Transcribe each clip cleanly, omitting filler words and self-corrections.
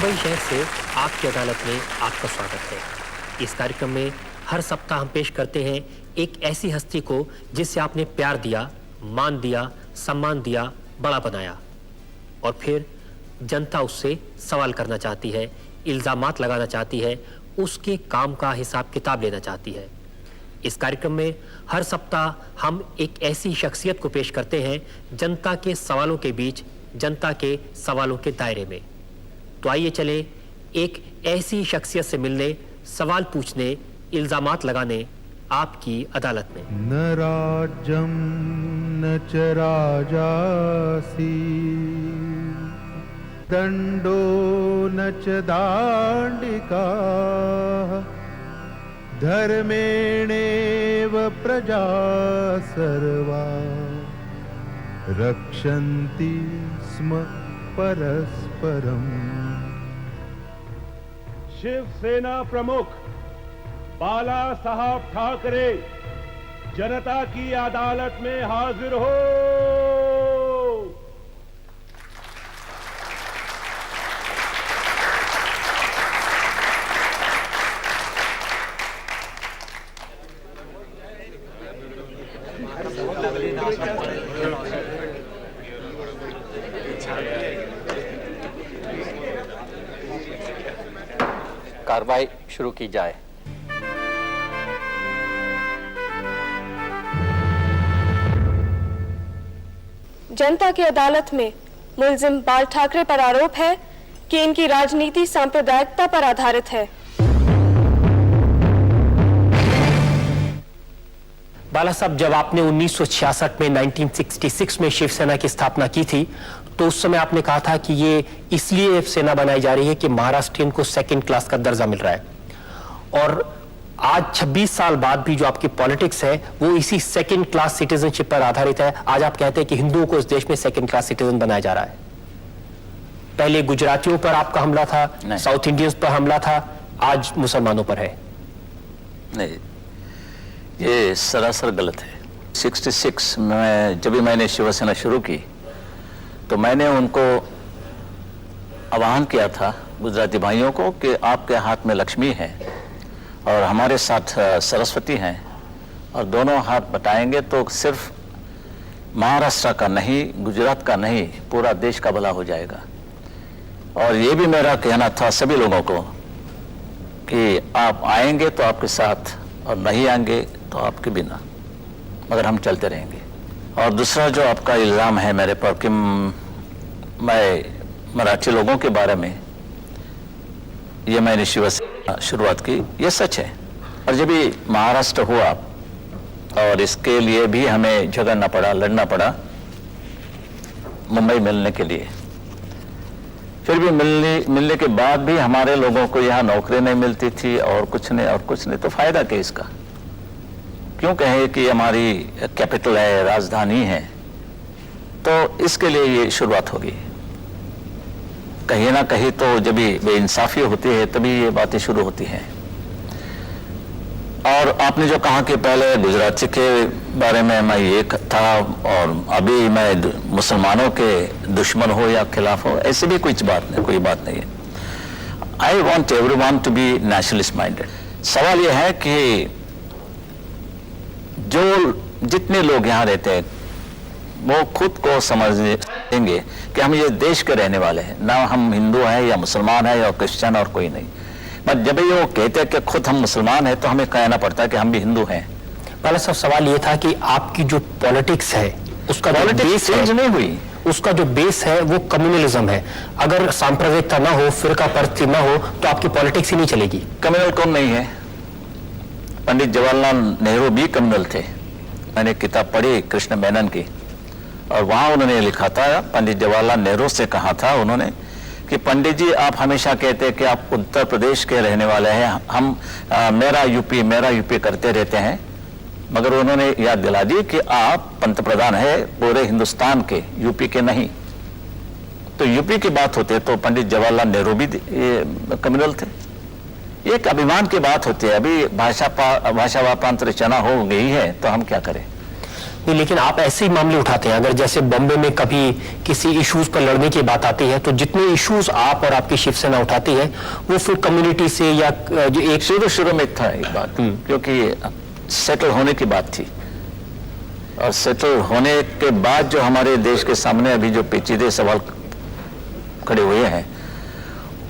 मुंबई शहर से आपकी अदालत में आपका स्वागत है। इस कार्यक्रम में हर सप्ताह हम पेश करते हैं एक ऐसी हस्ती को जिससे आपने प्यार दिया, मान दिया, सम्मान दिया, बड़ा बनाया और फिर जनता उससे सवाल करना चाहती है, इल्जामात लगाना चाहती है, उसके काम का हिसाब किताब लेना चाहती है। इस कार्यक्रम में हर सप्ताह हम एक ऐसी शख्सियत को पेश करते हैं जनता के सवालों के बीच, जनता के सवालों के दायरे में। तो आइए चले एक ऐसी शख्सियत से मिलने, सवाल पूछने, इल्जामात लगाने आपकी अदालत में। न राज्यम न च राजासी दंडो न च दांडिका धर्मेणेव प्रजा सर्वा रक्षन्ति स्म परस्परम। शिवसेना प्रमुख बाला साहब ठाकरे जनता की अदालत में हाजिर हो। कार्रवाई शुरू की जाए। जनता की अदालत में मुलजिम बाल ठाकरे पर आरोप है कि इनकी राजनीति सांप्रदायिकता पर आधारित है। बाला साहब, जब आपने 1966 में 1966 में शिवसेना की स्थापना की थी तो उस समय आपने कहा था कि ये इसलिए सेना बनाई जा रही है कि महाराष्ट्रियन को सेकंड क्लास का दर्जा मिल रहा है, और आज 26 साल बाद भी जो आपकी पॉलिटिक्स है वो इसी सेकंड क्लास सिटीजनशिप पर आधारित है। आज आप कहते हैं कि हिंदुओं को इस देश में सेकंड क्लास सिटीजन बनाया जा रहा है। पहले गुजरातियों पर आपका हमला था, साउथ इंडियंस पर हमला था, आज मुसलमानों पर है। नहीं, ये सरासर गलत है। 66 में जब भी मैंने शिवसेना शुरू की तो मैंने उनको आह्वान किया था, गुजराती भाइयों को, कि आपके हाथ में लक्ष्मी है और हमारे साथ सरस्वती हैं, और दोनों हाथ बटाएंगे तो सिर्फ महाराष्ट्र का नहीं, गुजरात का नहीं, पूरा देश का भला हो जाएगा। और ये भी मेरा कहना था सभी लोगों को कि आप आएंगे तो आपके साथ और नहीं आएंगे तो आपके बिना, मगर हम चलते रहेंगे। और दूसरा जो आपका इल्ज़ाम है मेरे पर कि मैं मराठी लोगों के बारे में, ये मैंने शिवसेना शुरुआत की, ये सच है। और जब भी महाराष्ट्र हुआ और इसके लिए भी हमें झगड़ना पड़ा, लड़ना पड़ा मुंबई मिलने के लिए, फिर भी मिलने के बाद भी हमारे लोगों को यहाँ नौकरी नहीं मिलती थी और कुछ नहीं, तो फायदा क्या इसका? क्यों कहे कि हमारी कैपिटल है, राजधानी है? तो इसके लिए ये शुरुआत होगी। कहीं ना कहीं तो जब भी बेइंसाफी होती है तभी ये बातें शुरू होती हैं। और आपने जो कहा कि पहले गुजराती के बारे में मैं ये था और अभी मैं मुसलमानों के दुश्मन हो या खिलाफ हो, ऐसी भी कोई बात नहीं है। I want everyone to be nationalist minded. सवाल यह है कि जो जितने लोग यहाँ रहते हैं वो खुद को समझेंगे कि हम ये देश के रहने वाले हैं, ना हम हिंदू हैं या मुसलमान हैं या क्रिश्चियन और कोई नहीं। बट जब ये वो कहते हैं कि खुद हम मुसलमान हैं तो हमें कहना पड़ता है कि हम भी हिंदू हैं। बाला साहब, सवाल ये था कि आपकी जो पॉलिटिक्स है उसका पॉलिटिक्स चेंज नहीं हुई, उसका जो बेस है वो कम्युनलिज्म है। अगर सांप्रदायिकता ना हो, फिरका परस्ती ना हो तो आपकी पॉलिटिक्स ही नहीं चलेगी। कम्युनल कौन नहीं है? पंडित जवाहरलाल नेहरू भी कम्युनल थे। मैंने किताब पढ़ी कृष्ण मेनन की, और वहां उन्होंने लिखा था, पंडित जवाहरलाल नेहरू से कहा था उन्होंने कि पंडित जी, आप हमेशा कहते हैं कि आप उत्तर प्रदेश के रहने वाले हैं, हम मेरा यूपी करते रहते हैं, मगर उन्होंने याद दिला दी कि आप पंतप्रधान है पूरे हिंदुस्तान के, यूपी के नहीं। तो यूपी की बात होते तो पंडित जवाहरलाल नेहरू भी कम्युनल थे। एक अभिमान की बात होती है। अभी भाषा वापांतर रचना हो गई है तो हम क्या करें? नहीं, लेकिन आप ऐसे ही मामले उठाते हैं। अगर जैसे बॉम्बे में कभी किसी इश्यूज पर लड़ने की बात आती है तो जितने इश्यूज आप और आपकी शिवसेना उठाती है वो फिर कम्युनिटी से या जो एक शुरू में था एक बात, क्योंकि सेटल होने की बात थी, और सेटल होने के बाद जो हमारे देश के सामने अभी जो पेचीदे सवाल खड़े हुए हैं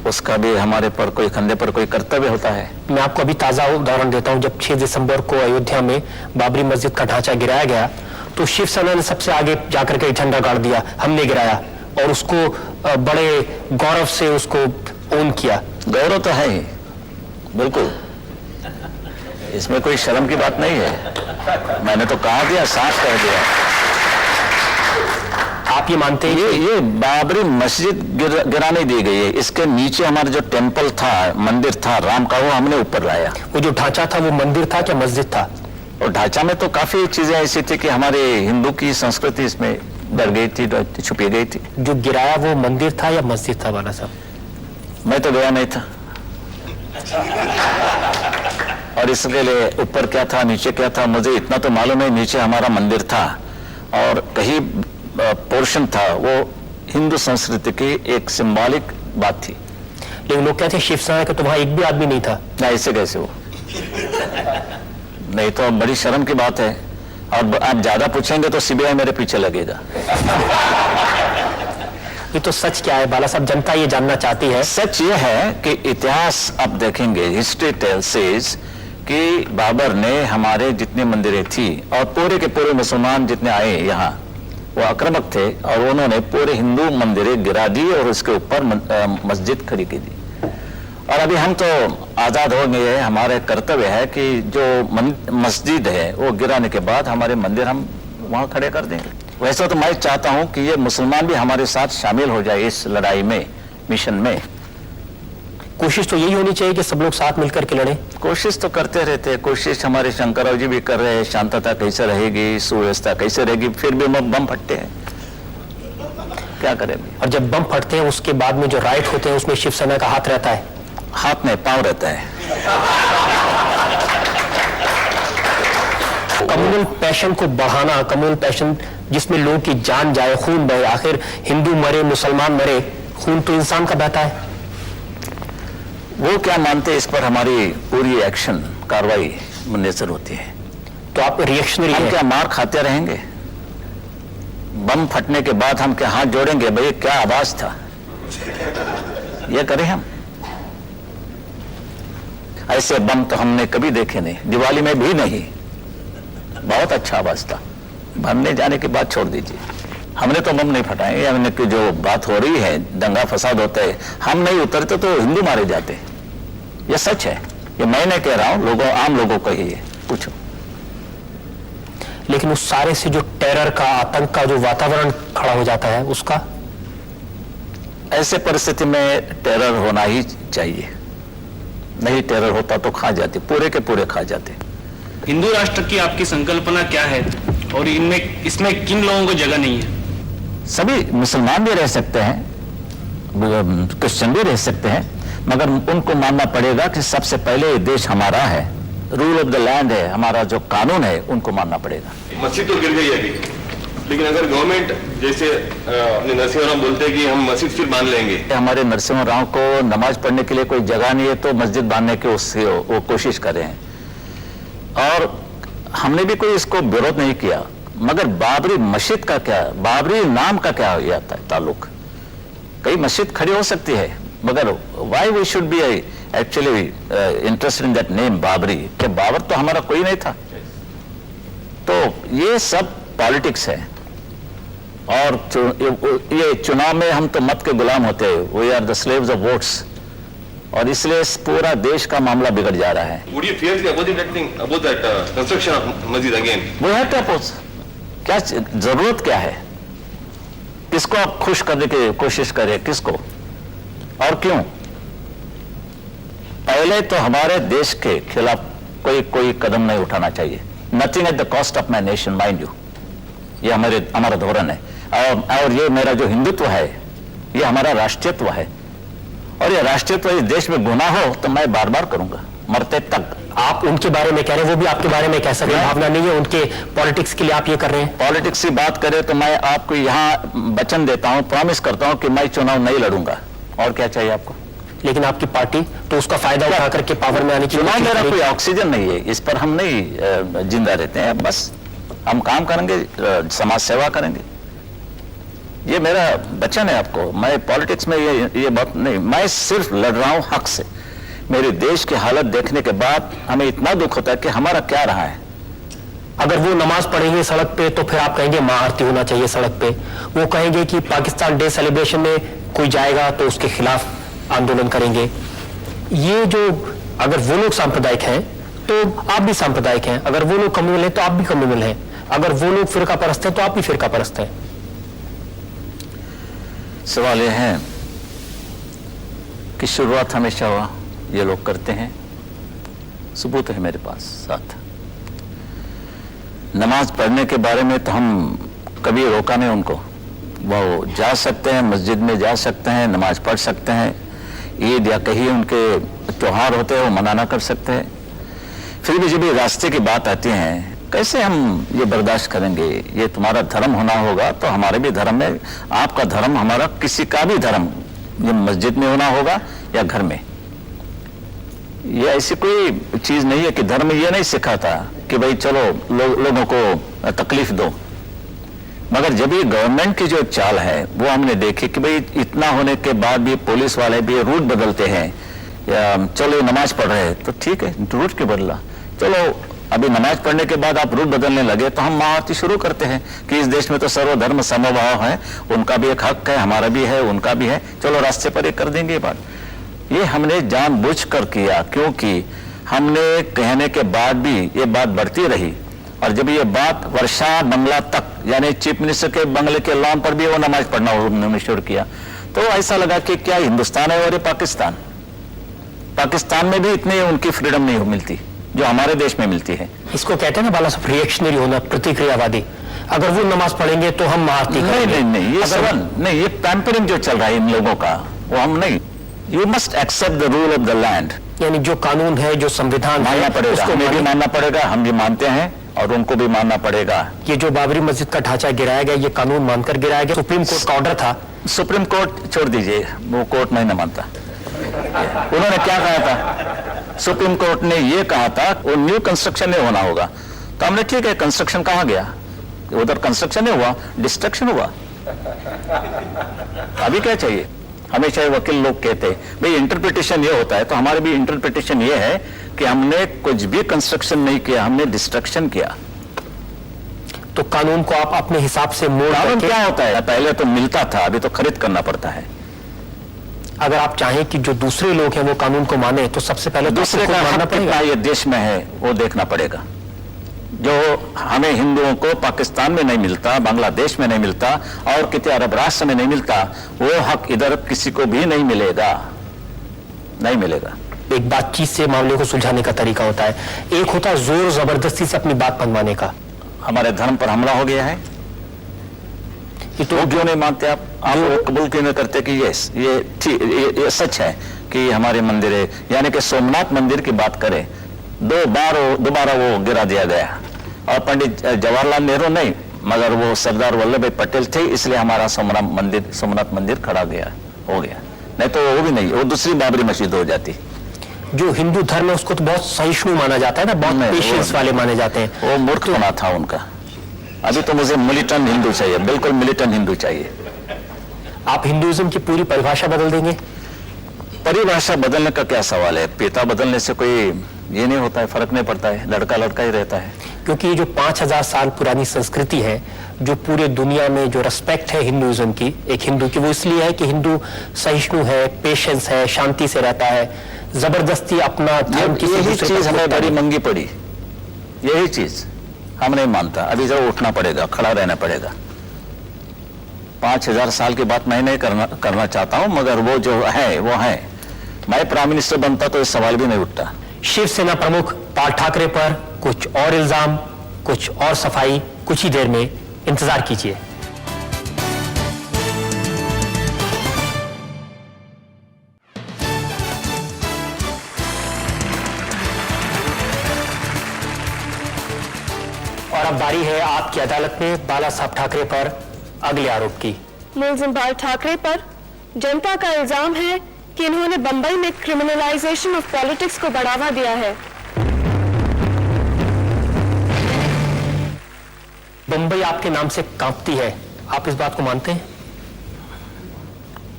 उसका भी हमारे पर कोई कंधे पर कोई कर्तव्य होता है। मैं आपको अभी ताज़ा उदाहरण देता हूं। जब 6 दिसंबर को अयोध्या में बाबरी मस्जिद का ढांचा गिराया गया तो शिवसेना ने सबसे आगे जाकर के झंडा गाड़ दिया, हमने गिराया, और उसको बड़े गौरव से उसको ओन किया। गौरव तो है ही, बिल्कुल, इसमें कोई शर्म की बात नहीं है। मैंने तो कहा दिया, साफ कह दिया। आप ये मानते हैं ये बाबरी मस्जिद गिराने दी गई है, इसके नीचे हमारा जो टेंपल था, मंदिर था राम का, वो हमने ऊपर लाया। वो जो ढांचा था वो मंदिर था क्या मस्जिद था? और ढांचा में तो काफी चीजें ऐसी थी कि हमारे हिंदू की संस्कृति इसमें डर गई थी, छुपी गई थी। जो गिराया वो मंदिर था या मस्जिद था बाला साहब? मैं तो गया नहीं था, और इसके लिए ऊपर क्या था नीचे क्या था मुझे इतना तो मालूम है। नीचे हमारा मंदिर था और कहीं पोर्शन था वो हिंदू संस्कृति की एक सिंबॉलिक बात थी। लेकिन लोग कहते हैं शिवसेना के तो वहां एक भी आदमी नहीं था। ना, ऐसे कैसे हो? नहीं तो बड़ी शर्म की बात है, और आप ज्यादा पूछेंगे तो सीबीआई मेरे पीछे लगेगा। ये तो सच क्या है बाला साहब, जनता ये जानना चाहती है। सच ये है कि इतिहास आप देखेंगे, हिस्ट्री टेल्स कि बाबर ने हमारे जितने मंदिरें थी और पूरे के पूरे मुसलमान जितने आए यहाँ वो आक्रामक थे, और उन्होंने पूरे हिंदू मंदिरें गिरा दी और उसके ऊपर मस्जिद खड़ी की दी। और अभी हम तो आजाद हो गए, हमारे कर्तव्य है कि जो मस्जिद है वो गिराने के बाद हमारे मंदिर हम वहां खड़े कर देंगे। वैसा तो मैं चाहता हूं कि ये मुसलमान भी हमारे साथ शामिल हो जाए इस लड़ाई में, मिशन में। कोशिश तो यही होनी चाहिए कि सब लोग साथ मिलकर के लड़ें। कोशिश तो करते रहते हैं, कोशिश हमारे शंकरराव जी भी कर रहे हैं। शांतता कैसे रहेगी, सुव्यवस्था कैसे रहेगी, फिर भी बम फटते हैं, क्या करें। और जब बम फटते हैं उसके बाद में जो राइट होते हैं उसमें शिवसेना का हाथ रहता है? हाथ में पांव रहता है। कम्युनल पैशन को बढ़ाना, कम्युनल पैशन जिसमें लोगों की जान जाए, खून बहे, आखिर हिंदू मरे मुसलमान मरे, खून तो इंसान का बहता है। वो क्या मानते हैं इस पर हमारी पूरी एक्शन कार्रवाई मुनसर होती है। तो आप रिएक्शनरी हम हैं। क्या मार खाते रहेंगे? बम फटने के बाद हम क्या हाथ जोड़ेंगे, भाई क्या आवाज था, ये करें हम? ऐसे बम तो हमने कभी देखे नहीं, दिवाली में भी नहीं। बहुत अच्छा आवाज था, भरने जाने के बाद छोड़ दीजिए। हमने तो बम नहीं फटाए। हमने की जो बात हो रही है, दंगा फसाद होता है, हम नहीं उतरते तो हिंदू मारे जाते। ये सच है, ये मैं नहीं कह रहा हूं, लोगों आम लोगों को ही है, पूछो। लेकिन उस सारे से जो टेरर का, आतंक का जो वातावरण खड़ा हो जाता है उसका, ऐसे परिस्थिति में टेरर होना ही चाहिए। नहीं टेरर होता तो खा जाते, पूरे के पूरे खा जाते। हिंदू राष्ट्र की आपकी संकल्पना क्या है और इसमें किन लोगों को जगह नहीं है? सभी मुसलमान भी रह सकते हैं, क्रिश्चियन भी रह सकते हैं, मगर उनको मानना पड़ेगा कि सबसे पहले ये देश हमारा है, रूल ऑफ द लैंड है, हमारा जो कानून है उनको मानना पड़ेगा। मस्जिद तो गिर गई अभी, लेकिन अगर गवर्नमेंट जैसे अपने नरसिंह बोलते हैं कि हम मस्जिद फिर बांध लेंगे। हमारे नरसिंह राव को नमाज पढ़ने के लिए कोई जगह नहीं है तो मस्जिद बांधने की उससे वो कोशिश कर रहे हैं, और हमने भी कोई इसको विरोध नहीं किया। मगर बाबरी मस्जिद का क्या, बाबरी नाम का क्या जाता है ताल्लुक? कई मस्जिद खड़ी हो सकती है, मगर why we should be actually interested in that name Babri? कि बाबर तो हमारा कोई नहीं था। तो ये सब पॉलिटिक्स है, और ये चुनाव में हम तो मत के गुलाम होते हैं, we are the slaves of votes, और इसलिए पूरा देश का मामला बिगड़ जा रहा है। Would you fiercely oppose that thing, oppose that construction of masjid again? वो है तो अपोज, क्या जरूरत क्या है? किसको आप खुश करने की कोशिश करें, किसको और क्यों? पहले तो हमारे देश के खिलाफ कोई कदम नहीं उठाना चाहिए। Nothing at the cost of my nation, mind you, ये हमारा धोरण है। और ये मेरा जो हिंदुत्व है, ये हमारा राष्ट्रीयत्व है, और ये राष्ट्रीयत्व इस देश में गुनाह हो तो मैं बार बार करूंगा, मरते तक। आप उनके बारे में कह रहे हैं, वो भी आपके बारे में कह सकते हैं, भावना नहीं है उनके पॉलिटिक्स के लिए आप ये कर रहे हैं। पॉलिटिक्स की बात करें तो मैं आपको यहाँ वचन देता हूँ, प्रॉमिस करता हूँ कि मैं चुनाव नहीं लड़ूंगा। और क्या चाहिए आपको? लेकिन आपकी पार्टी तो उसका फायदा उठा करके पावर में आने की चुनाव मेरा कोई ऑक्सीजन नहीं है, इस पर हम नहीं जिंदा रहते हैं। बस हम काम करेंगे, समाज सेवा करेंगे, ये मेरा वचन है आपको। मैं पॉलिटिक्स में ये बात नहीं, मैं सिर्फ लड़ रहा हूं हक से। मेरे देश की हालत देखने के बाद हमें इतना दुख होता है कि हमारा क्या रहा है। अगर वो नमाज पढ़ेंगे सड़क पे तो फिर आप कहेंगे महाआरती होना चाहिए सड़क पे। वो कहेंगे कि पाकिस्तान डे सेलिब्रेशन में कोई जाएगा तो उसके खिलाफ आंदोलन करेंगे। ये जो, अगर वो लोग सांप्रदायिक हैं तो आप भी सांप्रदायिक हैं, अगर वो लोग कम्युनल हैं तो आप भी कम्युनल हैं, अगर वो लोग फिरका परस्त हैं तो आप भी फिरका परस्त हैं। सवाल यह है कि शुरुआत हमेशा ये लोग करते हैं, सबूत है मेरे पास साथ। नमाज पढ़ने के बारे में तो हम कभी रोका नहीं उनको, वो जा सकते हैं, मस्जिद में जा सकते हैं, नमाज पढ़ सकते हैं, ईद या कहीं उनके त्योहार होते हैं वो मनाना कर सकते हैं। फिर भी जब ये रास्ते की बात आती है, कैसे हम ये बर्दाश्त करेंगे? ये तुम्हारा धर्म होना होगा तो हमारे भी धर्म में, आपका धर्म, हमारा किसी का भी धर्म, ये मस्जिद में होना होगा या घर में। ये ऐसी कोई चीज नहीं है कि धर्म ये नहीं सिखाता कि भाई चलो लोगों को तकलीफ दो। मगर जब ये गवर्नमेंट की जो चाल है वो हमने देखी कि भाई इतना होने के बाद भी पुलिस वाले भी रूट बदलते हैं, या चलो नमाज पढ़ रहे हैं तो ठीक है, रूट क्यों बदला? चलो अभी नमाज पढ़ने के बाद आप रूट बदलने लगे तो हम महाआरती शुरू करते हैं कि इस देश में तो सर्वधर्म समभाव है, उनका भी एक हक है, हमारा भी है, उनका भी है, चलो रास्ते पर एक कर देंगे ये बात। ये हमने जानबूझकर किया, क्योंकि हमने कहने के बाद भी ये बात बढ़ती रही। और जब ये बात वर्षा बंगला तक, यानी चीफ मिनिस्टर के बंगले के लॉन पर भी वो नमाज पढ़ना उन्होंने शुरू किया, तो ऐसा लगा कि क्या हिंदुस्तान है और ये पाकिस्तान। पाकिस्तान में भी इतनी उनकी फ्रीडम नहीं मिलती जो हमारे देश में मिलती है। इसको कहते हैं ना बाला साहब, रिएक्शनरी होना, प्रतिक्रियावादी। अगर वो नमाज पढ़ेंगे तो हम महाआरती करेंगे। नहीं, ये सवाल नहीं, ये पैम्परिंग जो चल रहा है इन लोगों का, वो हम नहीं। You must accept the rule of the land, यानी जो कानून है, जो संविधान मानना पड़ेगा, हमें भी मानना पड़ेगा, हम भी मानते हैं और उनको भी मानना पड़ेगा। ये जो बाबरी मस्जिद का ढांचा गिराया गया, ये कानून मानकर गिराया गया, सुप्रीम कोर्ट का ऑर्डर था। सुप्रीम कोर्ट छोड़ दीजिए, वो कोर्ट नहीं मानता। उन्होंने क्या कहा था? सुप्रीम कोर्ट ने ये कहा था वो न्यू कंस्ट्रक्शन नहीं होना होगा, तो हमने ठीक है, कंस्ट्रक्शन कहां गया? उधर कंस्ट्रक्शन नहीं हुआ, डिस्ट्रक्शन हुआ। अभी क्या चाहिए? हमेशा वकील लोग कहते हैं भाई इंटरप्रिटेशन ये होता है, तो हमारे भी इंटरप्रिटेशन ये है कि हमने कुछ भी कंस्ट्रक्शन नहीं किया, हमने डिस्ट्रक्शन किया। तो कानून को आप अपने हिसाब से मोड़ कानून क्या होता है? पहले तो मिलता था, अभी तो खरीद करना पड़ता है। अगर आप चाहें कि जो दूसरे लोग हैं वो कानून को माने, तो सबसे पहले दूसरे का हक कितना ये देश में है वो देखना पड़ेगा। जो हमें हिंदुओं को पाकिस्तान में नहीं मिलता, बांग्लादेश में नहीं मिलता और किसी अरब राष्ट्र में नहीं मिलता, वो हक इधर किसी को भी नहीं मिलेगा, नहीं मिलेगा। एक बातचीत से मामले को सुलझाने का तरीका होता है, एक होता है जोर जबरदस्ती से अपनी बात मनवाने का। हमारे धर्म पर हमला हो गया है, तो क्यों नहीं मानते आप? वो कबूल क्यों नहीं करते कि ये सच है कि हमारे मंदिर है? यानी कि सोमनाथ मंदिर की बात करें, दोबारा वो गिरा दिया गया, और पंडित जवाहरलाल नेहरू नहीं, मगर वो सरदार वल्लभ भाई पटेल थे, इसलिए हमारा सोमनाथ मंदिर खड़ा हो गया। नहीं तो वो भी नहीं, वो दूसरी बाबरी मस्जिद हो जाती। जो हिंदू धर्म है उसको तो बहुत सहिष्णु माना जाता है ना, बहुत पेशेंस वाले माने जाते हैं। वो मूर्खपना था उनका। अभी तो मुझे मिलिटेंट हिंदू चाहिए, बिल्कुल मिलिटेंट हिंदू चाहिए। आप हिंदुइज्म की पूरी परिभाषा बदल देंगे? परिभाषा बदलने का क्या सवाल है? पिता बदलने से कोई ये नहीं होता है, फर्क नहीं पड़ता है, लड़का लड़का ही रहता है। क्योंकि ये जो 5000 साल पुरानी संस्कृति है, जो पूरे दुनिया में जो रेस्पेक्ट है हिंदुइज्म की, एक हिंदू की, वो इसलिए है कि हिंदू सहिष्णु है, पेशेंस है, शांति से रहता है। जबरदस्ती अपना धर्म की चीज हमें बड़ी महंगी पड़ी, यही चीज हम नहीं मानता। अभी जब उठना पड़ेगा, खड़ा रहना पड़ेगा। 5000 साल की बात मैं नहीं करना चाहता हूं, मगर वो जो है वो है। मैं प्राइम मिनिस्टर बनता तो इस सवाल भी नहीं उठता। शिवसेना प्रमुख बाल ठाकरे पर कुछ और इल्जाम, कुछ और सफाई, कुछ ही देर में इंतजार कीजिए। अब बारी है आपकी अदालत में बाला साहब ठाकरे पर अगले आरोप की। मुलजिम बाल ठाकरे पर जनता का इल्जाम है कि इन्होंने बंबई में क्रिमिनलाइजेशन ऑफ पॉलिटिक्स को बढ़ावा दिया है। बंबई आपके नाम से कांपती है, आप इस बात को मानते हैं?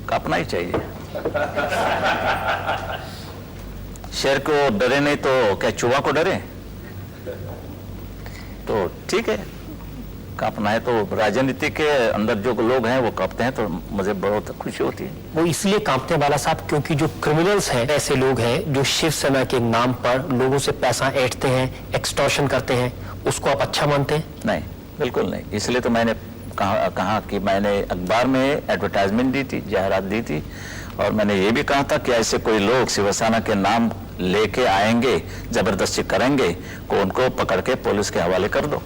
कांपना ही चाहिए। शेर को डरे नहीं तो क्या चूहा को डरे? तो ठीक है, कांपना है। तो राजनीति के अंदर जो लोग हैं वो कांपते हैं, तो मुझे बहुत खुशी होती है। वो इसलिए कांपते हैं बाला साहब क्योंकि जो क्रिमिनल्स हैं, ऐसे लोग हैं जो शिवसेना के नाम पर लोगों से पैसा ऐंठते हैं, एक्सटॉर्शन करते हैं, उसको आप अच्छा मानते हैं? नहीं, बिल्कुल नहीं। इसलिए तो मैंने कहा कि मैंने अखबार में एडवर्टाइजमेंट दी थी, जाहिरात दी थी, और मैंने ये भी कहा था कि ऐसे कोई लोग शिवसेना के नाम लेके आएंगे, जबरदस्ती करेंगे, को उनको पकड़ के पुलिस के हवाले कर दो।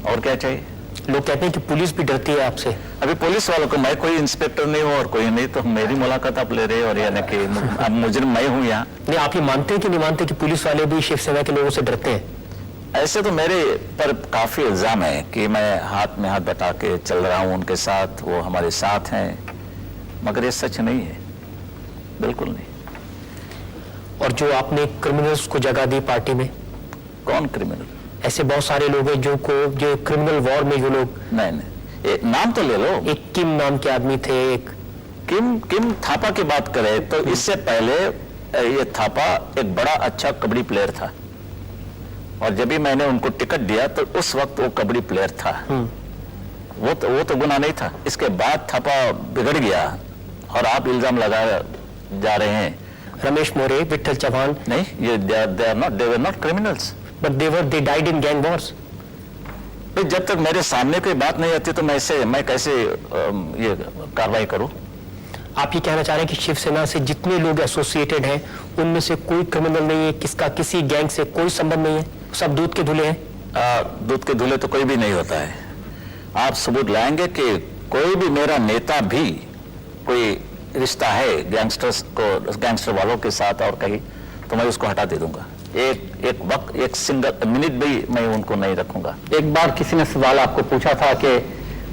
और क्या चाहिए? लोग कहते हैं कि पुलिस भी डरती है आपसे। अभी पुलिस वालों को, मैं कोई इंस्पेक्टर नहीं हूँ और कोई नहीं, तो मेरी मुलाकात आप ले रहे हो, और यानी कि अब मुजरिम मैं हूँ यहाँ। नहीं, आप ये मानते हैं कि नहीं मानते कि पुलिस वाले भी शिवसेना के लोगों से डरते हैं? ऐसे तो मेरे पर काफी इल्जाम है कि मैं हाथ में हाथ बटा के चल रहा हूँ उनके साथ, वो हमारे साथ हैं, मगर ये सच नहीं है, बिल्कुल नहीं। और जो आपने क्रिमिनल्स को जगह दी पार्टी में? कौन क्रिमिनल? ऐसे बहुत सारे लोग हैं जो क्रिमिनल वॉर में जो लोग, नहीं, नाम तो ले लो। एक किम नाम के आदमी थे, एक किम थापा की बात करें तो इससे पहले ये थापा एक बड़ा अच्छा कबड्डी प्लेयर था, और जब भी मैंने उनको टिकट दिया तो उस वक्त वो कबड्डी प्लेयर था। वो तो गुनाह नहीं था। इसके बाद थापा बिगड़ गया और आप इल्जाम लगा जा रहे हैं। रमेश मोरे, विट्ठल चौहान, नहीं, ये they were not criminals, but they died in gang wars. जब तक मेरे सामने कोई बात नहीं आती तो मैं कैसे ये कार्रवाई करूं? आप ये कहना चाह रहे हैं कि शिवसेना से जितने लोग एसोसिएटेड हैं उनमें से कोई क्रिमिनल नहीं है, किसका किसी गैंग से कोई संबंध नहीं है, सब दूध के धुले हैं? दूध के धुले तो कोई भी नहीं होता है। आप सबूत लाएंगे कि कोई भी मेरा नेता भी कोई रिश्ता है गैंगस्टर वालों के साथ और कहीं, तो मैं उसको हटा दे दूंगा। एक वक्त, एक सिंगल मिनट भी मैं उनको नहीं रखूंगा। एक बार किसी ने सवाल आपको पूछा था कि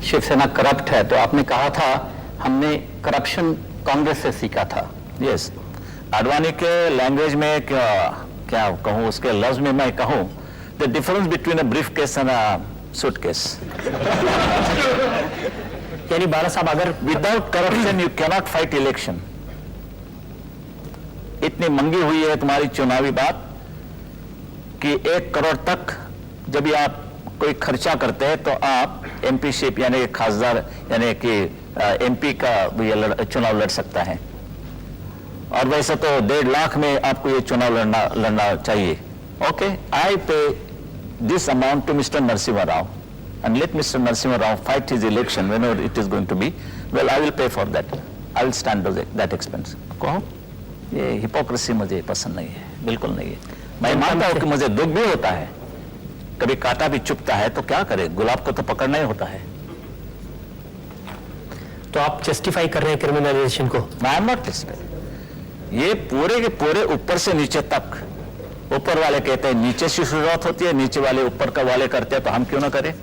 शिवसेना करप्ट है, तो आपने कहा था हमने करप्शन कांग्रेस से सीखा था। यस, आडवाणी के लैंग्वेज में क्या कहूँ, उसके लफ्ज में मैं कहूँ, the difference between a brief case and a suitcase. यानी बाला साहब, अगर without corruption you cannot fight election. इतनी मंगी हुई है तुम्हारी चुनावी बात कि 1 करोड़ तक जब भी आप कोई खर्चा करते हैं तो आप एमपीशिप यानी खासदार यानी कि एमपी का चुनाव लड़ सकता है, और वैसे तो 1.5 लाख में आपको ये चुनाव लड़ना चाहिए। Okay, I pay this amount to mister Narasimha Rao and let Mr. Narasimha Rao fight his election whenever it is going to be. Well, I will pay for that. I will stand that expense. कहो, ये hypocrisy मुझे पसंद नहीं है, बिल्कुल नहीं है। मैं मानता हूँ कि मुझे दुख भी होता है, कभी कांटा भी चुभता है, तो क्या करे, गुलाब को तो पकड़ना ही होता है। तो आप जस्टिफाई कर रहे हैं क्रिमिनलाइजेशन को? I am not justify. ये पूरे के पूरे ऊपर से नीचे तक, ऊपर वाले कहते हैं नीचे से शुरुआत होती है, नीचे वाले ऊपर का वाले करते हैं, तो हम क्यों ना करें?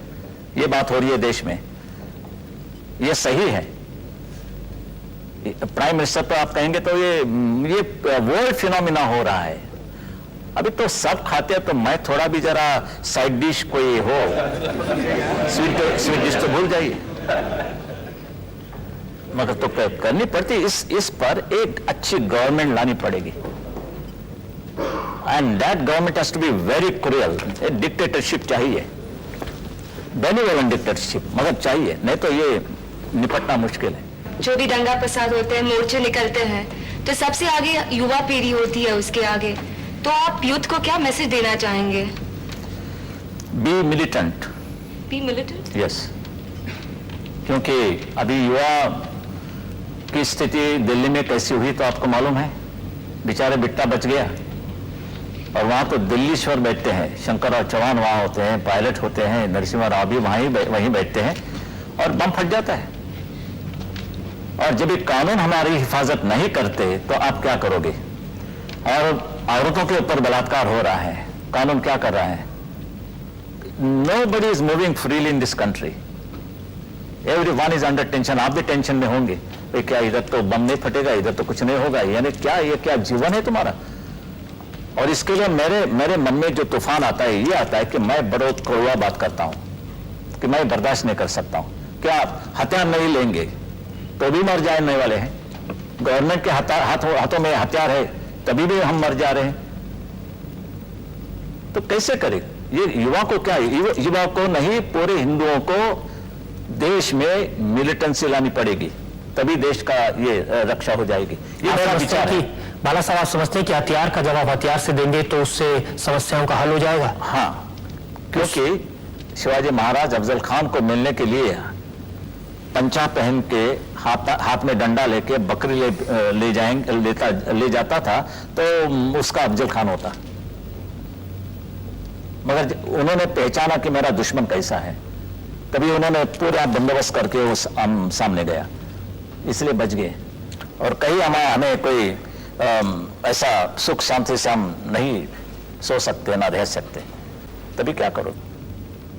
ये बात हो रही है देश में, ये सही है। प्राइम मिनिस्टर पर आप कहेंगे तो ये वर्ल्ड फिनोमिना हो रहा है। अभी तो सब खाते हैं, तो मैं थोड़ा भी जरा साइड डिश कोई हो, स्वीट डिश तो भूल जाइए, मगर तो करनी पड़ती। इस पर एक अच्छी गवर्नमेंट लानी पड़ेगी, and that government has to be very cruel. Dictatorship चाहिए, बेनिवोलेंट डिक्टेटरशिप मगर चाहिए, नहीं तो ये निपटना मुश्किल है। जो भी दंगा फसाद होते हैं, मोर्चे निकलते हैं, तो सबसे आगे युवा पीढ़ी होती है उसके आगे। तो आप यूथ को क्या मैसेज देना चाहेंगे? Be militant. Be militant? Yes, क्योंकि अभी युवा की स्थिति दिल्ली में कैसी हुई तो आपको मालूम है। बेचारे बिट्टा बच गया, और वहां तो दिल्लीश्वर बैठते हैं, शंकरराव चौहान वहां होते हैं, पायलट होते हैं, नरसिम्हा राव भी वहीं बैठते हैं, और बम फट जाता है। और जब ये कानून हमारी हिफाजत नहीं करते तो आप क्या करोगे? और औरतों के ऊपर बलात्कार हो रहा है, कानून क्या कर रहा है? nobody is moving freely in this country. Everyone is under tension. आप भी टेंशन में होंगे, भाई क्या इधर तो बम नहीं फटेगा, इधर तो कुछ नहीं होगा, यानी क्या ये क्या जीवन है तुम्हारा? और इसके लिए मेरे मन में जो तूफान आता है, ये आता है कि मैं बड़ो कड़वा बात करता हूं कि मैं बर्दाश्त नहीं कर सकता हूं। क्या हथियार नहीं लेंगे तो भी मर जाने वाले हैं? गवर्नमेंट के हाथों में हथियार है तभी भी हम मर जा रहे हैं, तो कैसे करें? ये युवा को क्या, युवा को नहीं पूरे हिंदुओं को देश में मिलिटेंसी लानी पड़ेगी, तभी देश का ये रक्षा हो जाएगी। ये मेरा विचार है। बाला साहब, आप समझते हैं कि हथियार का जवाब हथियार से देंगे तो उससे समस्याओं का हल हो जाएगा? हाँ, क्योंकि शिवाजी महाराज अफजल खान को मिलने के लिए पंचा पहन के हाथ में डंडा लेके बकरी ले जाता था तो उसका अफजल खान होता, मगर उन्होंने पहचाना कि मेरा दुश्मन कैसा है, तभी उन्होंने पूरा बंदोबस्त करके उस सामने गया, इसलिए बच गए। और कहीं हमें कोई ऐसा सुख शांति से हम नहीं सो सकते, ना रह सकते, तभी क्या करो?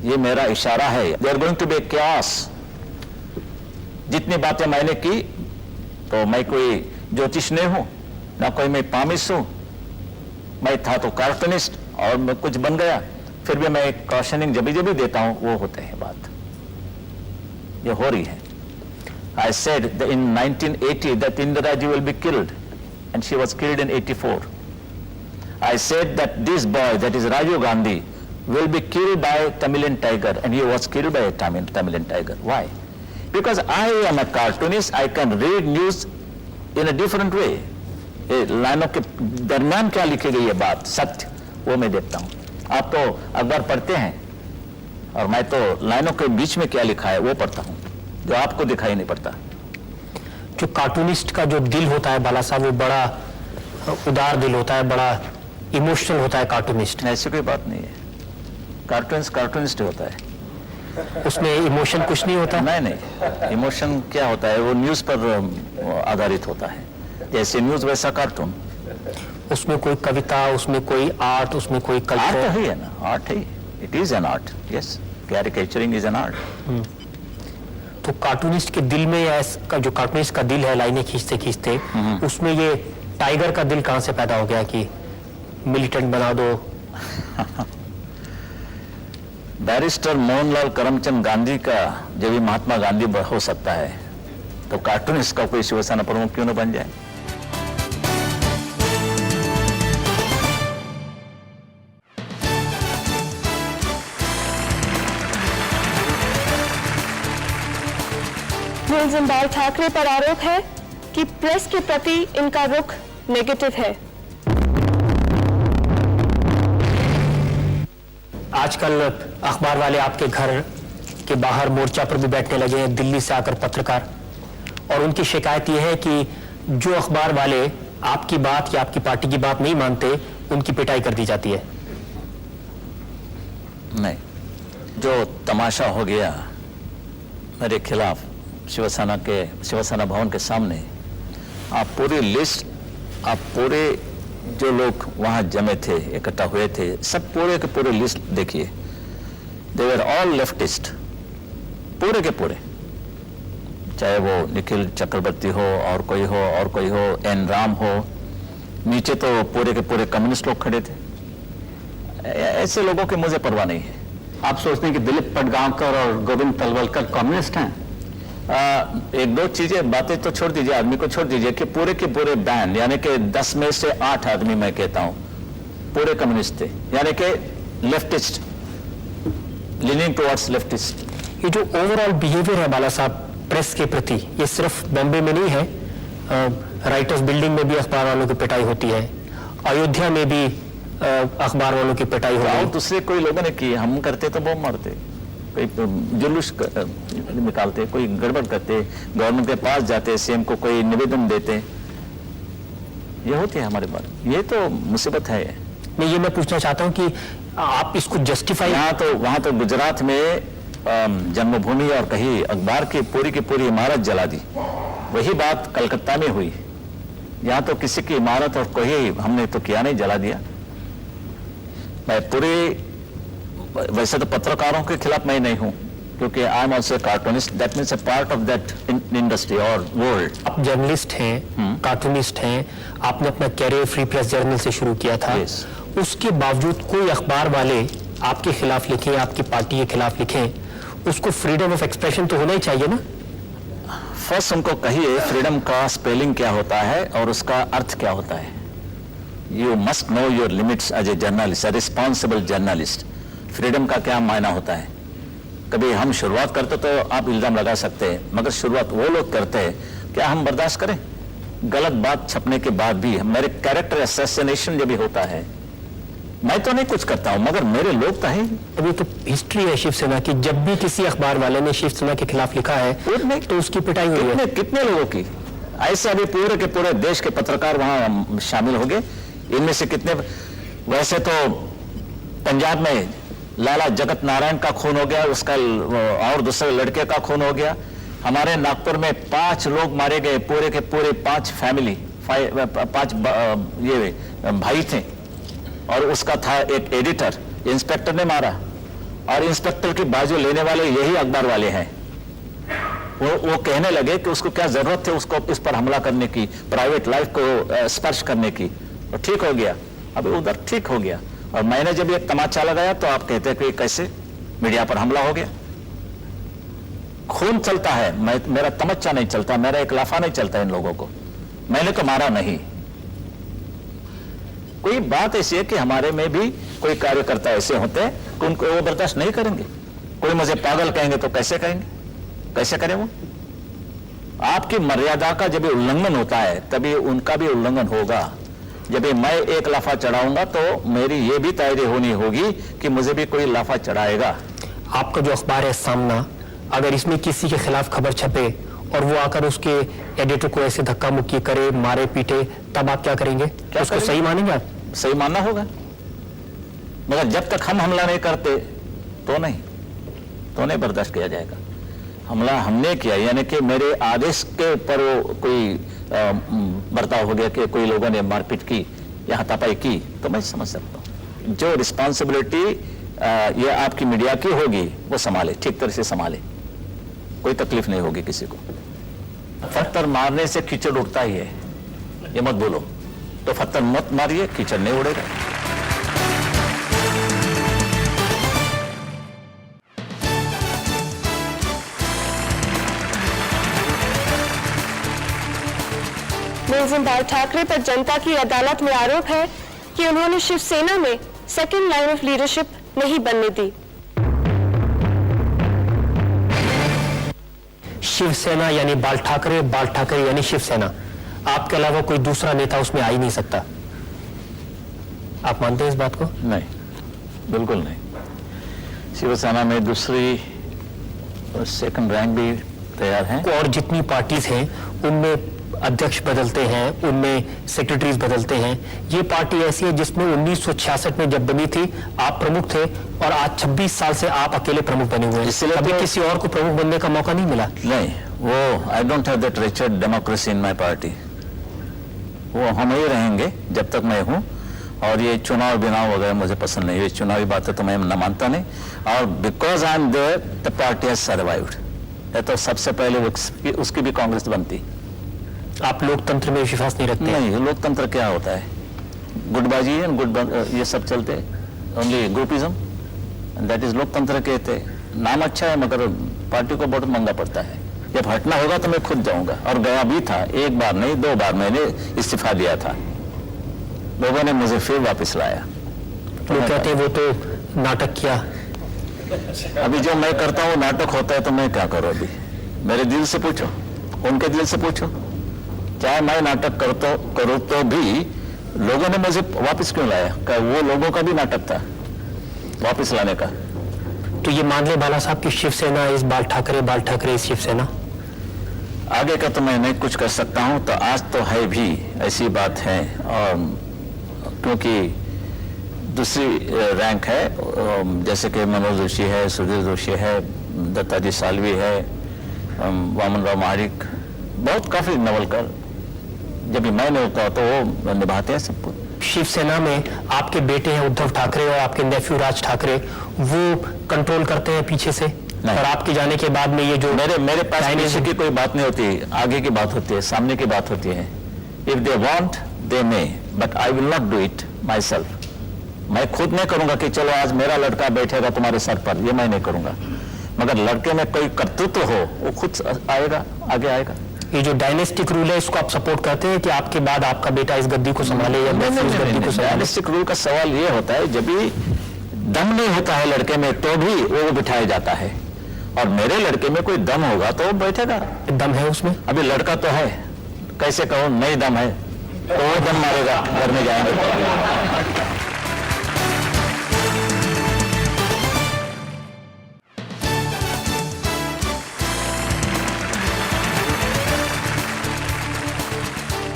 ये मेरा इशारा है। They are going to be chaos। जितनी बातें मैंने की, तो मैं कोई ज्योतिष नहीं हूं, ना कोई मैं पामिस हूं, मैं था तो कार्टूनिस्ट और मैं कुछ बन गया, फिर भी मैं कॉशनिंग जब भी देता हूं वो होते हैं, बात ये हो रही है। I said that in 1980 that Indira Ji will be killed, and she was killed in 84. I said that this boy, that is Rajiv Gandhi, will be killed by Tamilian tiger, and he was killed by a Tamilian tiger. Why? Because I am a cartoonist, I can read news in a different way. लाइनों के दरमियान क्या लिखी गई है बात, सत्य, वो मैं देखता हूँ। आप तो अखबार पढ़ते हैं और मैं तो लाइनों के बीच में क्या लिखा है वो पढ़ता हूँ, जो आपको दिखाई नहीं पड़ता। जो कार्टूनिस्ट का जो दिल होता है बाला साहब, वो बड़ा उदार दिल होता है, बड़ा इमोशनल होता है कार्टूनिस्ट। ऐसी कोई बात नहीं है, कार्टूनिस्ट होता है, उसमें इमोशन कुछ नहीं होता? नहीं, इमोशन क्या होता है, वो न्यूज पर आधारित होता है, जैसे न्यूज वैसा कार्टून। उसमें कोई कविता, उसमें कोई आर्ट, उसमें कोई आर्ट है ना, आर्ट है, it is an art, yes, caricaturing is an art. तो कार्टूनिस्ट के दिल में, या जो कार्टूनिस्ट का दिल है लाइनें खींचते खींचते, उसमें ये टाइगर का दिल कहां से पैदा हो गया कि मिलिटेंट बना दो? बैरिस्टर मोहनलाल करमचंद गांधी का जब भी महात्मा गांधी हो सकता है, तो कार्टूनिस्ट का कोई शिवसेना प्रमुख क्यों न बन जाए? मुलजिम बाल ठाकरे पर आरोप है कि प्रेस के प्रति इनका रुख नेगेटिव है। आजकल अखबार वाले आपके घर के बाहर मोर्चा पर भी बैठने लगे हैं, दिल्ली से आकर पत्रकार, और उनकी शिकायत यह है कि जो अखबार वाले आपकी बात या आपकी पार्टी की बात नहीं मानते, उनकी पिटाई कर दी जाती है। नहीं, जो तमाशा हो गया मेरे खिलाफ शिवसेना भवन के सामने, आप पूरी लिस्ट, आप पूरे जो लोग वहां जमे थे, इकट्ठा हुए थे, सब पूरे के पूरे लिस्ट देखिए, दे वर ऑल लेफ्टिस्ट, पूरे के पूरे, चाहे वो निखिल चक्रवर्ती हो और कोई हो, एन राम हो, नीचे तो पूरे के पूरे कम्युनिस्ट लोग खड़े थे। ऐसे लोगों की मुझे परवाह नहीं है। आप सोचते हैं कि दिलीप पटगांवकर और गोविंद तलवलकर कम्युनिस्ट हैं? एक दो चीजें, बातें तो छोड़ दीजिए, आदमी को छोड़ दीजिए, कि पूरे के पूरे बैन, यानी कि 10 में से 8 आदमी मैं कहता हूं पूरे कम्युनिस्ट थे, यानी कि लेफ्टिस्ट, लीनिंग टुवर्ड्स लेफ्टिस्ट। ये जो ओवरऑल बिहेवियर है बाला साहब प्रेस के प्रति, ये सिर्फ बॉम्बे में नहीं है, राइटर्स बिल्डिंग में भी अखबार वालों की पिटाई होती है, अयोध्या में भी अखबार वालों की पिटाई हो रही। दूसरे कोई लोगों ने की, हम करते तो बम मारते, कोई जुलूस निकालते, कोई गड़बड़ करते, गवर्नमेंट के पास जाते, सीएम को कोई निवेदन देते, ये होती है हमारे पास, ये तो मुसीबत है। नहीं, ये मैं पूछना चाहता हूं कि आप इसको जस्टिफाई, वहां तो गुजरात में जन्मभूमि और कहीं अखबार की पूरी इमारत जला दी, वही बात कलकत्ता में हुई, यहाँ तो किसी की इमारत और कोई हमने तो किया नहीं, जला दिया। मैं पूरे वैसे तो पत्रकारों के खिलाफ मैं नहीं हूं, क्योंकि I am also cartoonist, that means a part of that industry और वर्ल्ड। आप जर्नलिस्ट हैं, कार्टूनिस्ट हैं, आपने अपना कैरियर फ्री प्रेस जर्नल से शुरू किया था। Yes. उसके बावजूद कोई अखबार वाले आपके खिलाफ लिखे, आपकी पार्टी के खिलाफ लिखे, उसको फ्रीडम ऑफ एक्सप्रेशन तो होना ही चाहिए ना। फर्स्ट उनको कहिए फ्रीडम का स्पेलिंग क्या होता है और उसका अर्थ क्या होता है। You must know your limits as a journalist, a responsible journalist. Freedom का क्या मायना होता है। कभी हम शुरुआत करते तो आप इल्जाम लगा सकते हैं, मगर शुरुआत वो लोग करते हैं, क्या हम बर्दाश्त करें? गलत बात छपने के बाद भी मेरे कैरेक्टर असैसिनेशन जब भी होता है, मैं तो नहीं कुछ करता हूं, मगर मेरे लोग तो हैं। अभी तो हिस्ट्री है शिवसेना की, जब भी किसी अखबार वाले ने शिवसेना के खिलाफ लिखा है तो उसकी पिटाई हुई है। कितने लोगों की ऐसे अभी पूरे के पूरे देश के पत्रकार वहां शामिल हो गए। इनमें से कितने, वैसे तो पंजाब में लाला जगत नारायण का खून हो गया, उसका और दूसरे लड़के का खून हो गया। हमारे नागपुर में 5 लोग मारे गए, पूरे के पूरे 5 फैमिली, 5 ये भाई थे, और उसका था एक एडिटर, इंस्पेक्टर ने मारा, और इंस्पेक्टर की बाजू लेने वाले यही अखबार वाले हैं। वो कहने लगे कि उसको क्या जरूरत है उसको इस पर हमला करने की, प्राइवेट लाइफ को स्पर्श करने की, और ठीक हो गया। अभी उधर ठीक हो गया, और मैंने जब ये तमाचा लगाया तो आप कहते हैं कि कैसे मीडिया पर हमला हो गया। खून चलता है, मेरा तमच्चा नहीं चलता, मेरा एक लाफा नहीं चलता इन लोगों को, मैंने तो मारा नहीं। कोई बात ऐसी है कि हमारे में भी कोई कार्यकर्ता ऐसे होते हैं कि उनको वो बर्दाश्त नहीं करेंगे। कोई मुझे पागल कहेंगे तो कैसे कहेंगे, कैसे करें वो? आपकी मर्यादा का जब उल्लंघन होता है तभी उनका भी उल्लंघन होगा। जब मैं एक लाफा चढ़ाऊंगा तो मेरी ये भी तैयारी होनी होगी कि मुझे भी कोई लाफा चढ़ाएगा। आपका जो अखबार है सामना, अगर इसमें किसी के खिलाफ खबर छपे और वो आकर उसके एडिटर को ऐसे धक्का मुक्की करे, मारे पीटे, तब आप क्या करेंगे? क्या उसको सही मानेंगे आप? सही मानना होगा, मगर जब तक हम हमला नहीं करते तो नहीं बर्दाश्त किया जाएगा। हमला हमने किया, यानी कि मेरे आदेश के ऊपर वो कोई बर्ताव हो गया कि कोई लोगों ने मारपीट की या हाथापाई की, तो मैं समझ सकता हूँ। जो रिस्पॉन्सिबिलिटी ये आपकी मीडिया की होगी वो संभाले, ठीक तरह से संभाले, कोई तकलीफ नहीं होगी किसी को। पत्थर मारने से कीचड़ उड़ता ही है, ये मत बोलो। तो पत्थर मत मारिए, कीचड़ नहीं उड़ेगा। मुलजिम बाल ठाकरे पर जनता की अदालत में आरोप है कि उन्होंने शिवसेना में सेकंड लाइन ऑफ लीडरशिप नहीं बनने दी। शिवसेना यानी बाल ठाकरे यानी शिवसेना, आपके अलावा कोई दूसरा नेता उसमें आ ही नहीं सकता। आप मानते हैं इस बात को? नहीं, बिल्कुल नहीं। शिवसेना में दूसरी सेकंड रैंक भी तैयार हैं। और जितनी पार्टीज हैं उनमें अध्यक्ष बदलते हैं, उनमें सेक्रेटरीज बदलते हैं। ये पार्टी ऐसी है जिसमें 1966 में जब बनी थी आप प्रमुख थे, और आज 26 साल से आप अकेले प्रमुख बने हुए हैं। इसलिए अभी तो किसी और को प्रमुख बनने का मौका नहीं मिला। नहीं, वो I don't have that Richard democracy in my party. वो हम ही रहेंगे जब तक मैं हूं, और ये चुनाव बिनाव वगैरह मुझे पसंद नहीं है। चुनावी बातें तो मैं न मानता नहीं, और because I am there the party has survived. ये तो सबसे पहले उसकी भी कांग्रेस बनती। आप लोकतंत्र में विश्वास नहीं रखते? नहीं, लोकतंत्र क्या होता है? गुटबाजी है, ये सब चलते, ओनली ग्रुपिज्म, दैट इज लोकतंत्र कहते। नाम अच्छा है मगर पार्टी को बहुत महंगा पड़ता है। जब हटना होगा तो मैं खुद जाऊंगा, और गया भी था, एक बार नहीं 2 बार मैंने इस्तीफा दिया था। लोगों ने मुझे फिर वापस लाया। लोग कहते हैं वो तो नाटक किया। अभी जो मैं करता हूँ नाटक होता है, तो मैं क्या करूँ? अभी मेरे दिल से पूछो, उनके दिल से पूछो। चाहे मैं नाटक करूँ तो भी लोगों ने मुझे वापस क्यों लाया? क्या वो लोगों का भी नाटक था वापस लाने का? तो ये मान ले बाला साहब की शिवसेना इस बाल ठाकरे इस शिवसेना। आगे का तो मैं नहीं कुछ कर सकता हूं। तो आज तो है भी ऐसी बात है, और क्योंकि दूसरी रैंक है, जैसे कि मनोज जोशी है, सुधीर जोशी है, दत्ताजी सालवी है, वामन राव महारिक, बहुत काफी नवलकर। जब भी मैं नहीं होता तो वो निभाते हैं सब कुछ। शिवसेना में आपके बेटे हैं उद्धव ठाकरे और आपके नेफ्यू राज ठाकरे, वो कंट्रोल करते हैं पीछे से, और आपके जाने के बाद में ये जो मेरे पास पीछे की कोई बात नहीं होती, आगे की बात होती है, सामने की बात होती है. If they want they may, but I will not do it my self. मैं खुद नहीं करूंगा कि चलो आज मेरा लड़का बैठेगा तुम्हारे सर पर, ये मैं नहीं करूंगा. मगर लड़के में कोई कर्तृत्व हो वो खुद आएगा, आगे आएगा. ये जो डायनेस्टिक रूल है इसको आप सपोर्ट करते हैं कि आपके बाद आपका बेटा इस गद्दी को संभाले या नेफ्यू इस गद्दी को संभाले? डायनेस्टिक रूल का सवाल ये होता है जब भी दम नहीं होता है लड़के में तो भी वो बिठाया जाता है, और मेरे लड़के में कोई दम होगा तो वो बैठेगा. दम है उसमें? अभी लड़का तो है, कैसे कहूं नहीं दम है तो वो दम मारेगा, घर में जाएंगे.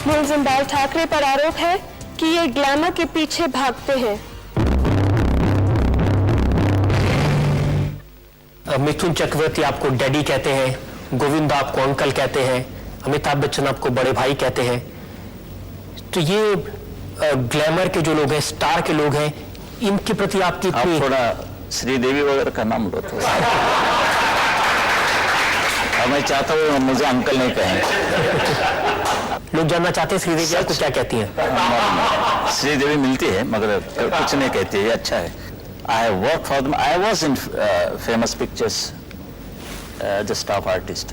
मुलजिम बाल ठाकरे पर आरोप है कि ये ग्लैमर के पीछे भागते हैं. मिथुन चक्रवर्ती आपको डैडी कहते हैं, गोविंदा आपको अंकल कहते हैं, अमिताभ बच्चन आपको बड़े भाई कहते हैं. तो ये ग्लैमर के जो लोग हैं, स्टार के लोग हैं, इनके प्रति आपकी आप थोड़ा श्रीदेवी वगैरह का नाम लो तो. और मैं चाहता हूँ मुझे अंकल नहीं कहें. लोग जानना चाहते हैं श्रीदेवी आपको क्या कहती हैं? श्रीदेवी मिलती है मगर कुछ नहीं कहती है, अच्छा है. I have work for them. I was in famous pictures the staff artist.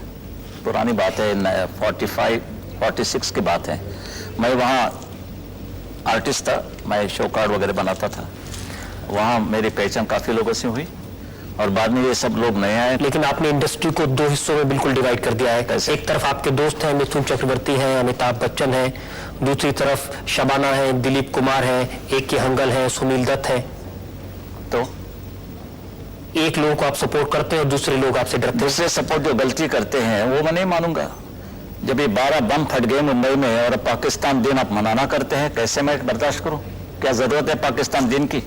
पुरानी बात है, 45-46 की बात है. मैं वहाँ आर्टिस्ट था, मैं शो कार्ड वगैरह बनाता था. वहाँ मेरी पहचान काफ़ी लोगों से हुई और बाद में ये सब लोग नए आए. लेकिन आपने इंडस्ट्री को दो हिस्सों में बिल्कुल डिवाइड कर दिया है. एक तरफ आपके दोस्त हैं, मिथुन चक्रवर्ती हैं, अमिताभ बच्चन हैं, दूसरी तरफ शबाना है, दिलीप कुमार हैं, एक के हंगल हैं, सुनील दत्त हैं. तो एक लोगों को आप सपोर्ट करते हैं और दूसरे लोग आपसे डरते हैं. दूसरे सपोर्ट जो गलती करते हैं वो मैं नहीं मानूंगा. जब ये 12 बम फट गए मुंबई में और पाकिस्तान दिन आप मनाना करते हैं, कैसे मैं बर्दाश्त करूं? क्या जरूरत है पाकिस्तान दिन की?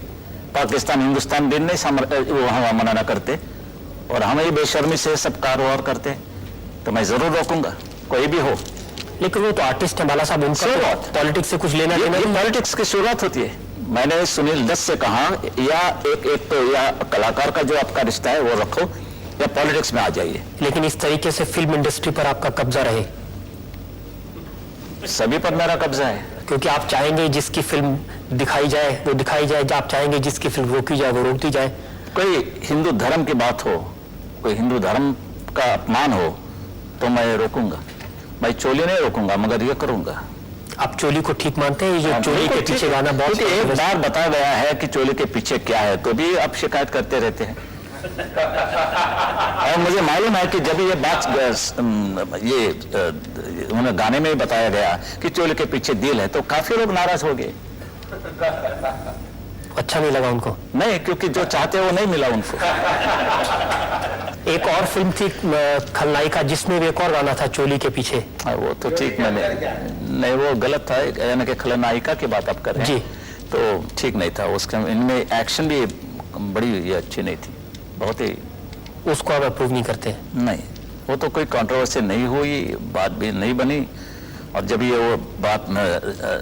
पाकिस्तान हिंदुस्तान दिन नहीं वहां मनाना करते और हम ही बेशर्मी से सब कारोबार करते. तो मैं जरूर रोकूंगा, कोई भी हो. लेकिन वो तो आर्टिस्ट है बाला साहब, उनका पॉलिटिक्स से कुछ लेना देना नहीं. पॉलिटिक्स की शुरुआत होती है. मैंने सुनील दत्त से कहा या एक तो या कलाकार का जो आपका रिश्ता है वो रखो या पॉलिटिक्स में आ जाइए. लेकिन इस तरीके से फिल्म इंडस्ट्री पर आपका कब्जा रहे? सभी पर मेरा कब्जा है. क्योंकि आप चाहेंगे जिसकी फिल्म दिखाई जाए वो दिखाई जाए, आप चाहेंगे जिसकी फिल्म रोकी जाए वो रोकी जाए. कोई हिंदू धर्म की बात हो, कोई हिंदू धर्म का अपमान हो तो मैं रोकूंगा. मैं चोली नहीं रोकूंगा मगर ये करूंगा. आप चोली को ठीक मानते हैं? ये जो चोली के पीछे गाना बहुत एक बार बताया गया है कि चोली के पीछे क्या है तो भी आप शिकायत करते रहते हैं. और मुझे मालूम है कि जब ये बात उन्हें गाने में बताया गया कि चोली के पीछे दिल है तो काफी लोग नाराज हो गए. अच्छा नहीं लगा उनको? नहीं, क्योंकि जो चाहते वो नहीं मिला उनको. एक और फिल्म थी खलनायिका जिसमें भी एक और गाना था चोली के पीछे. वो तो ठीक, मैंने नहीं, वो गलत था. यानी कि खलनायिका की बात आप कर रहे हैं तो ठीक नहीं था. उसका इनमें एक्शन भी बड़ी ये अच्छी नहीं थी, बहुत ही. उसको आप अप्रूव नहीं करते? नहीं, वो तो कोई कंट्रोवर्सी नहीं हुई, बात भी नहीं बनी. और जब ये वो बात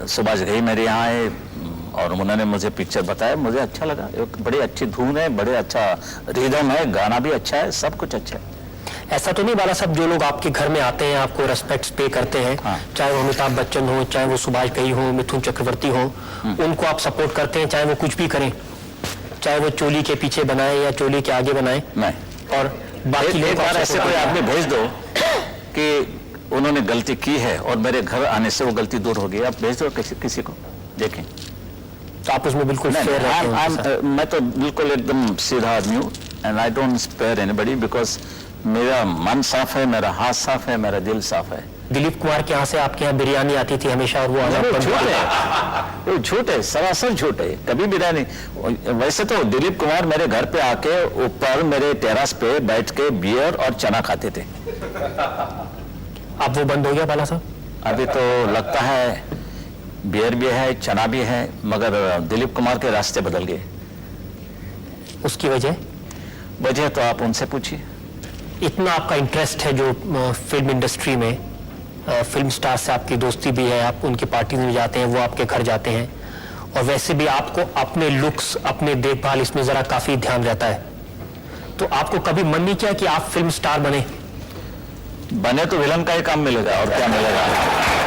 सुभाष घई मेरे यहाँ आए और उन्होंने मुझे पिक्चर बताया, मुझे अच्छा लगा. एक बड़ी अच्छी धुन है, बड़े अच्छा रिदम है, गाना भी अच्छा है, सब कुछ अच्छा है. ऐसा तो नहीं बाला साहब, जो लोग आपके घर में आते हैं आपको रेस्पेक्ट पे करते हैं, चाहे वो अमिताभ बच्चन हो, चाहे वो सुभाष घई हो, मिथुन चक्रवर्ती हो, उनको आप सपोर्ट करते हैं चाहे वो कुछ भी करें, चाहे वो चोली के पीछे बनाए या चोली के आगे बनाए? नहीं. और बाकी एक बार ऐसे कोई आदमी भेज दो कि उन्होंने गलती की है और मेरे घर आने से वो गलती दूर हो गई, आप भेज दो किसी को, देखें. तो आप उसमें बिल्कुल फेयर रहते हैं? मैं तो बिल्कुल एकदम सीधा आदमी हूँ and I don't spare anybody because मेरा मन साफ है, मेरा हाथ साफ है, मेरा दिल साफ है. दिलीप कुमार के यहाँ से आपके यहाँ बिरयानी आती थी हमेशा और वो झूठ है, सरासर झूठ है. कभी बिरयानी, वैसे तो दिलीप कुमार मेरे घर पे आके ऊपर मेरे टेरास पे बैठ के बियर और चना खाते थे. अब वो बंद हो गया बाला साहब? अभी तो लगता है बियर भी है, चना भी है, मगर दिलीप कुमार के रास्ते बदल गए. उसकी वजह तो आप उनसे पूछिए. इतना आपका इंटरेस्ट है जो फिल्म इंडस्ट्री में, फिल्म स्टार से आपकी दोस्ती भी है, आप उनकी पार्टी में जाते हैं, वो आपके घर जाते हैं, और वैसे भी आपको अपने लुक्स, अपने देखभाल, इसमें जरा काफी ध्यान रहता है, तो आपको कभी मन नहीं किया कि आप फिल्म स्टार बने? बने तो विलन का ही काम मिलेगा और क्या मिलेगा।